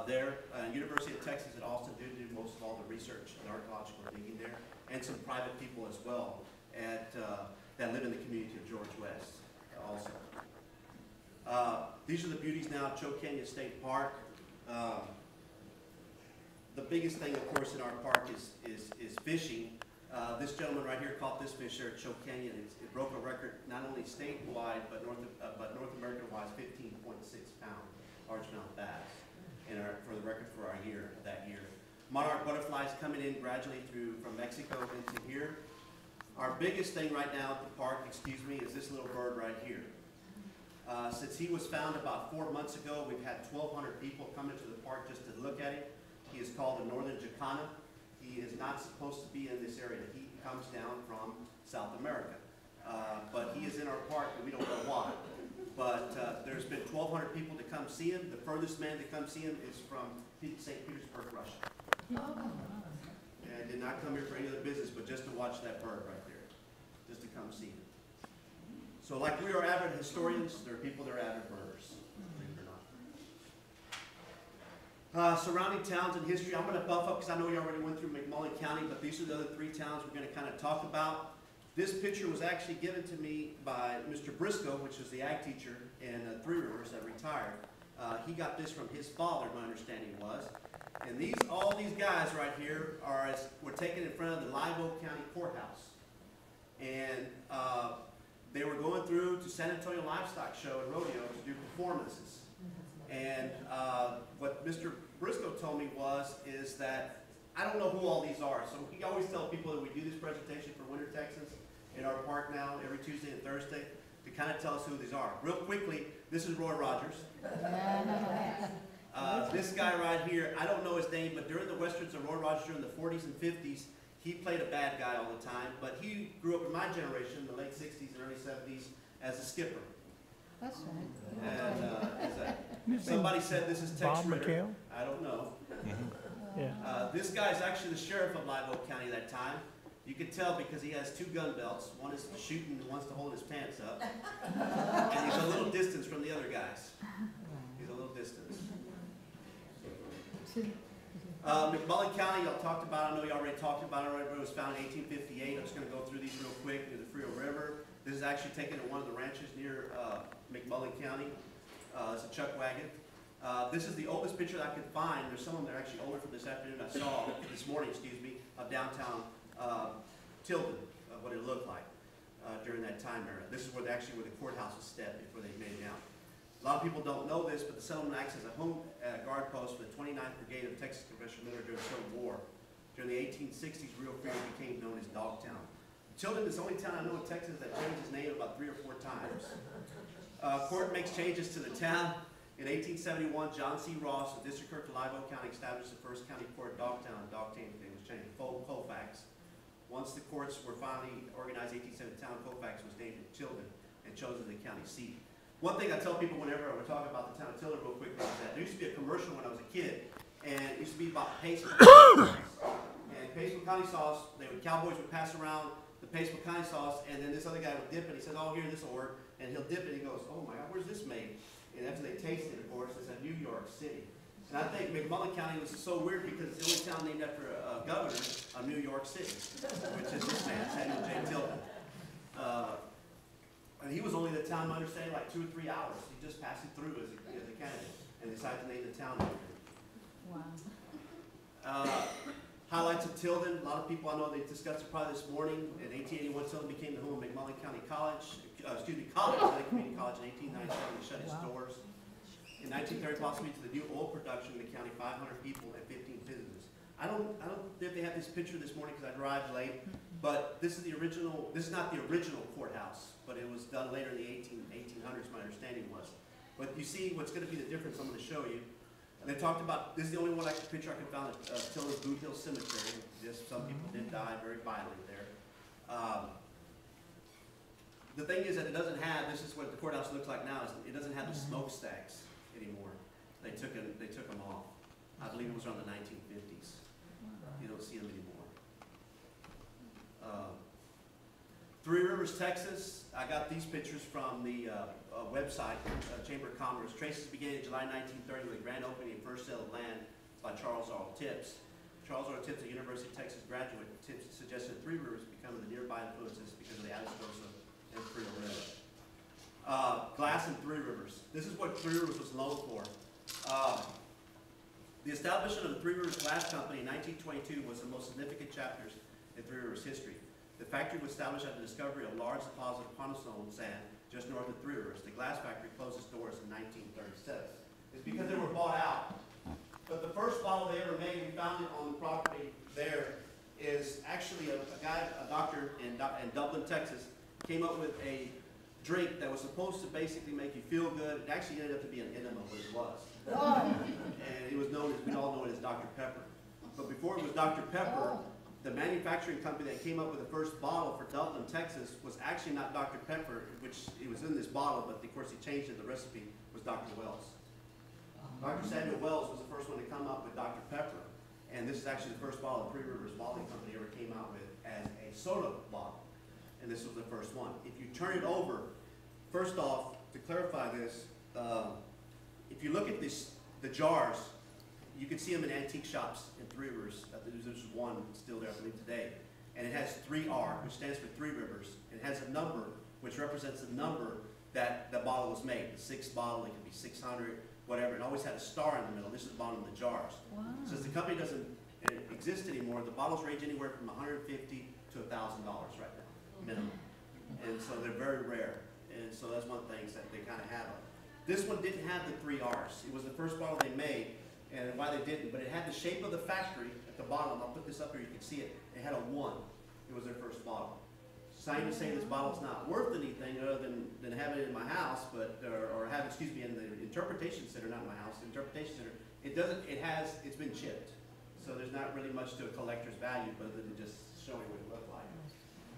there. University of Texas at Austin did do most of all the research and archaeological digging there, and some private people as well that live in the community of George West also. These are the beauties now of Choke Canyon State Park. The biggest thing, of course, in our park is fishing. This gentleman right here caught this fish there at Choke Canyon. It broke a record not only statewide but North American-wise, 15.6-pound largemouth bass for the record for our year that year. Monarch butterflies coming in gradually from Mexico into here. Our biggest thing right now at the park, is this little bird right here. Since he was found about 4 months ago, we've had 1,200 people come into the park just to look at him. He is called the northern jacana. He is not supposed to be in this area. He comes down from South America. But he is in our park, and we don't know why. But there's been 1,200 people to come see him. The furthest man to come see him is from St. Petersburg, Russia. And did not come here for any other business, but just to watch that bird right there. Just to come see him. So like we are avid historians, there are people that are avid birders, believe it or not. Surrounding towns and history, I'm going to buff up because I know you already went through McMullen County, but these are the other 3 towns we're going to kind of talk about. This picture was actually given to me by Mr. Briscoe, which is the ag teacher in Three Rivers that retired. He got this from his father, my understanding was. And all these guys right here were taken in front of the Live Oak County Courthouse. And they were going through to San Antonio Livestock Show and Rodeo to do performances. And what Mr. Briscoe told me is that I don't know who all these are. So we always tell people that we do this presentation for Winter Texans in our park now every Tuesday and Thursday to kind of tell us who these are. Real quickly, this is Roy Rogers. This guy right here, I don't know his name, but during the westerns of Roy Rogers during the 40s and 50s, he played a bad guy all the time, but he grew up in my generation, the late 60s and early 70s, as a skipper. That's right. And somebody said this is Tex Ritter. I don't know. Yeah. This guy is actually the sheriff of Live Oak County that time. You can tell because he has 2 gun belts. One is to shoot and one's to hold his pants up. And he's a little distance from the other guys. He's a little distance. McMullen County, y'all talked about. I know you already talked about it already, but it was founded in 1858. I'm just going to go through these real quick near the Frio River. This is actually taken at one of the ranches near McMullen County. It's a chuck wagon. This is the oldest picture that I could find. There's some of them that are actually older from this afternoon. I saw this morning, of downtown Tilden, what it looked like during that time era. This is where the courthouse was stepped before they made it out. A lot of people don't know this, but the settlement acts as a home guard post for the 29th Brigade of Texas Conventional Military during the Civil War. During the 1860s, Rio Frio became known as Dogtown. Tilden is the only town I know in Texas that changed its name about 3 or 4 times. Court makes changes to the town. In 1871, John C. Ross, the district clerk of Live Oak County, established the first county court of Dogtown. Dogtown name was changed to Colfax. Once the courts were finally organized in 1870, town Colfax was named Tilden and chosen the county seat. One thing I tell people whenever I would talk about the town of Tilden real quick is that there used to be a commercial when I was a kid, and it used to be about paste sauce. And paste county sauce, cowboys would pass around the paste county sauce, and then this other guy would dip it. He says, "Oh, here, this will work." And he'll dip it, and he goes, "Oh my God, where's this made?" And after they taste it, of course, it's in New York City. And I think McMullen County was so weird because it's the only town named after a governor of New York City, which is this man, Samuel J. Tilden. And he was only in the town, I understand, like 2 or 3 hours. He just passed it through as a candidate and decided to name the town after him. Wow. Highlights of Tilden. A lot of people I know they discussed it probably this morning. In 1881, Tilden became the home of McMullen County College. Community College in 1897 shut its doors. In 1930, possibly to the new oil production in the county, 500 people and 15 businesses. I don't know if they have this picture this morning because I arrived late, but this is the original. This is not the original courthouse, but it was done later in the 1800s. My understanding was. But you see, what's going to be the difference? I'm going to show you. And they talked about, this is the only picture I could find of Tilden's Boot Hill Cemetery. Just some people did die very violently there. The thing is that it doesn't have, this is what the courthouse looks like now, is it doesn't have the smokestacks anymore. They took them off. I believe it was around the 1950s. You don't see them anymore. Three Rivers, Texas. I got these pictures from the website, Chamber of Commerce. Traces began in July 1930 with a grand opening and first sale of land by Charles R. Tips. Charles R. Tips, a University of Texas graduate, Tips suggested Three Rivers become the nearby influences because of the Atascosa and Frio River. Glass and Three Rivers. This is what Three Rivers was known for. The establishment of the Three Rivers Glass Company in 1922 was the most significant chapters in Three Rivers history. The factory was established after the discovery of a large deposit of pumiceone sand just north of Three Rivers. The glass factory closed its doors in 1937. It's because they were bought out. But the first bottle they ever made, we found it on the property there, is actually a doctor in Dublin, Texas, came up with a drink that was supposed to basically make you feel good. It actually ended up to be an enema, what it was. And it was known as, we all know it as Dr. Pepper. But before it was Dr. Pepper, the manufacturing company that came up with the first bottle for Dublin, Texas, was actually not Dr. Pepper, which it was in this bottle, but of course he changed it. The recipe was Dr. Wells. Dr. Samuel Wells was the first one to come up with Dr. Pepper, and this is actually the first bottle Three Rivers Bottling Company ever came out with as a soda bottle, and this was the first one. If you turn it over, first off, to clarify this, if you look at the jars, you can see them in antique shops in Three Rivers. There's one still there, I believe, today. And it has 3R, which stands for Three Rivers. It has a number, which represents the number that the bottle was made. The sixth bottle, it could be 600, whatever. It always had a star in the middle. This is the bottom of the jars. Wow. Since the company doesn't exist anymore, the bottles range anywhere from $150 to $1,000 right now, minimum. And so they're very rare. And so that's one of the things that they kind of have. This one didn't have the 3Rs. It was the first bottle they made, and why they didn't, but it had the shape of the factory at the bottom. I'll put this up here, you can see it. It had a 1. It was their first bottle. Sign to say this bottle's not worth anything other than having it in my house, but or have, excuse me, in the interpretation center, not in my house, the interpretation center. It's been chipped. So there's not really much to a collector's value, other than just showing what it looked like.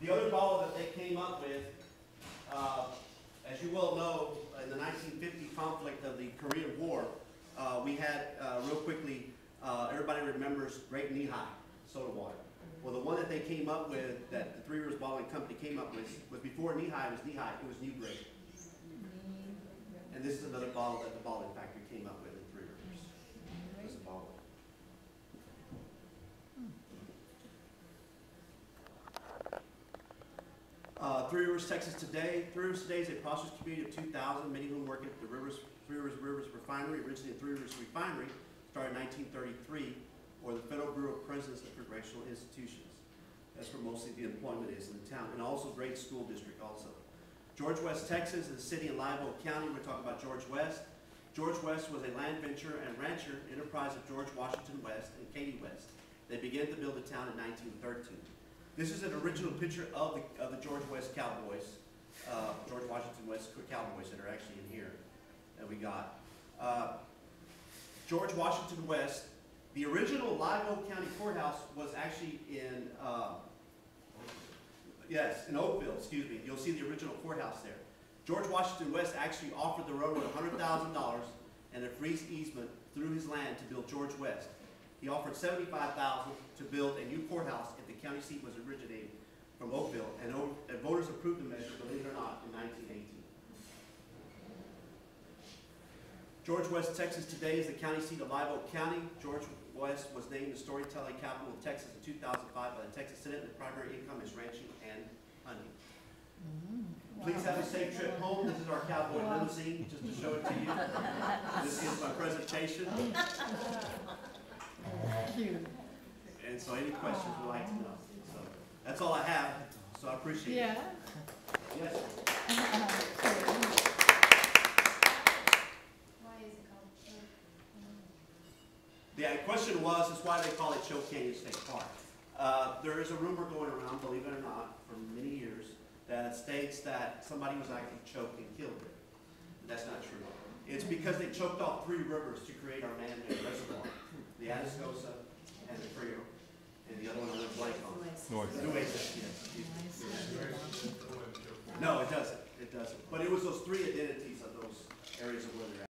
The other bottle that they came up with, as you well know, in the 1950 conflict of the Korean War, we had, real quickly, everybody remembers Great Knee-High soda water. Well, the one that they came up with, that the Three Rivers Bottling Company came up with, was before Knee-High was Knee-High, it was New Grade. And this is another bottle that the bottling factory came up with in Three Rivers. There's a bottle. Three Rivers, Texas today. Three Rivers today is a prosperous community of 2,000, many of whom work at the Three Rivers Refinery, originally the Three Rivers Refinery, started in 1933, or the Federal Bureau of Prisons and Correctional Institutions. That's where mostly the employment is in the town, and also great school district also. George West, Texas is a city in Live Oak County. We're talking about George West. George West was a land venture and rancher enterprise of George Washington West and Katie West. They began to build the town in 1913. This is an original picture of the George West Cowboys, George Washington West Cowboys that are actually in here that we got. George Washington West, the original Live Oak County Courthouse was actually in, in Oakville, excuse me. You'll see the original courthouse there. George Washington West actually offered the railroad $100,000 and a free easement through his land to build George West. He offered $75,000 to build a new courthouse if the county seat was originating from Oakville, and voters approved the measure, believe it or not, in 1918. George West, Texas today is the county seat of Live Oak County. George West was named the storytelling capital of Texas in 2005 by the Texas Senate. The primary income is ranching and hunting. Please have a safe trip home. This is our cowboy limousine, just to show it to you. This is my presentation. Cute. And so any questions we'd like to know. So that's all I have. So I appreciate it. Yeah. Yes. The question was, is why they call it Choke Canyon State Park. There is a rumor going around, believe it or not, for many years, that states that somebody was actually choked and killed there. That's not true. It's because they choked off 3 rivers to create our man-made reservoir. The Atascosa and the Frio, and the other one I went blank on. Nueces, yes. No, it doesn't. It doesn't. But it was those 3 identities of those areas of where they're at.